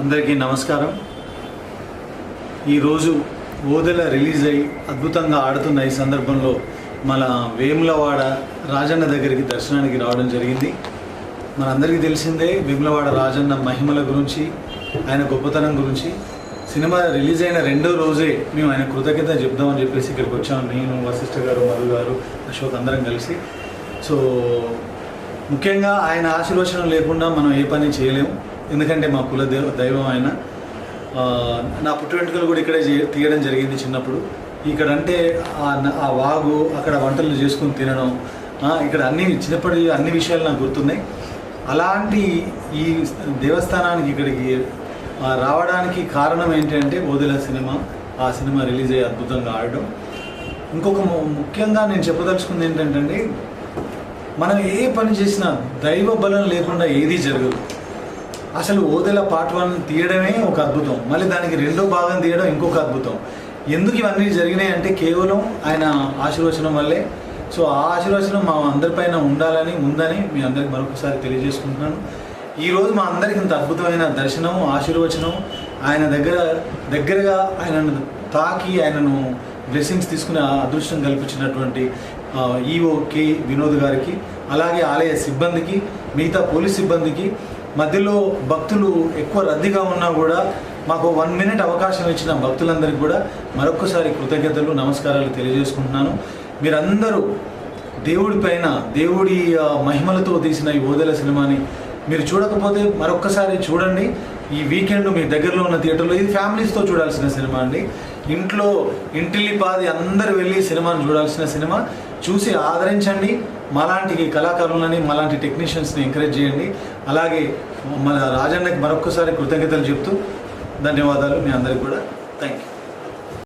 అందరికీ నమస్కారం. ఈరోజు ఓదెల రిలీజ్ అయ్యి అద్భుతంగా ఆడుతున్న ఈ సందర్భంలో మన వేములవాడ రాజన్న దగ్గరికి దర్శనానికి రావడం జరిగింది. మనందరికీ తెలిసిందే వేములవాడ రాజన్న మహిమల గురించి, ఆయన గొప్పతనం గురించి. సినిమా రిలీజ్ అయిన రెండో రోజే మేము ఆయన కృతజ్ఞత చెప్దామని చెప్పేసి ఇక్కడికి వచ్చాము. నేను, వశిష్ఠ గారు, మధు గారు, అశోక్ అందరం కలిసి. సో ముఖ్యంగా ఆయన ఆశీర్వచనం లేకుండా మనం ఏ పని చేయలేము. ఎందుకంటే మా కుల దైవం ఆయన. నా పుట్టు వెంట్రుకలు కూడా ఇక్కడే తీయడం జరిగింది చిన్నప్పుడు. ఇక్కడ అంటే ఆ వాగు, అక్కడ వంటలు చేసుకుని తినడం, ఇక్కడ చిన్నప్పటి అన్ని విషయాలు నాకు గుర్తున్నాయి. అలాంటి ఈ దేవస్థానానికి ఇక్కడికి రావడానికి కారణం ఏంటంటే ఓదెల సినిమా. ఆ సినిమా రిలీజ్ అయ్యి అద్భుతంగా ఆడడం. ఇంకొక ముఖ్యంగా నేను చెప్పదలుచుకుంది ఏంటంటే, మనం ఏ పని చేసినా దైవ బలం లేకుండా ఏదీ జరగదు. అసలు ఓదెల పార్ట్ 1 తీయడమే ఒక అద్భుతం, మళ్ళీ దానికి రెండో భాగం తీయడం ఇంకొక అద్భుతం. ఎందుకు ఇవన్నీ జరిగినాయి అంటే కేవలం ఆయన ఆశీర్వచనం వల్లే. సో ఆ ఆశీర్వచనం మా అందరిపైన ఉందని మీ అందరికి మరొకసారి తెలియజేసుకుంటున్నాను. ఈరోజు మా అందరికి ఇంత అద్భుతమైన దర్శనం, ఆశీర్వచనం, ఆయన దగ్గరగా ఆయనను తాకి ఆయనను బ్లెస్సింగ్స్ తీసుకునే అదృష్టం కల్పించినటువంటి ఈఓ కే వినోద్ గారికి, అలాగే ఆలయ సిబ్బందికి, మిగతా పోలీస్ సిబ్బందికి, మధ్యలో భక్తులు ఎక్కువ రద్దీగా ఉన్నా కూడా మాకు 1 మినిట్ అవకాశం ఇచ్చిన భక్తులందరికీ కూడా మరొక్కసారి కృతజ్ఞతలు, నమస్కారాలు తెలియజేసుకుంటున్నాను. మీరందరూ దేవుడి మహిమలతో తీసిన ఈ ఓదెల సినిమాని మీరు చూడకపోతే మరొక్కసారి చూడండి. ఈ వీకెండ్ మీ దగ్గరలో ఉన్న థియేటర్లో, ఇది ఫ్యామిలీస్తో చూడాల్సిన సినిమా అండి. ఇంటిల్లిపాది అందరూ వెళ్ళి సినిమాని చూడాల్సిన సినిమా. చూసి ఆదరించండి. మాలాంటి కళాకారులని, మాలాంటి టెక్నీషియన్స్ని ఎంకరేజ్ చేయండి. అలాగే మన రాజన్నకి మరొక్కసారి కృతజ్ఞతలు చెప్తూ ధన్యవాదాలు మీ అందరికి కూడా. Thank you.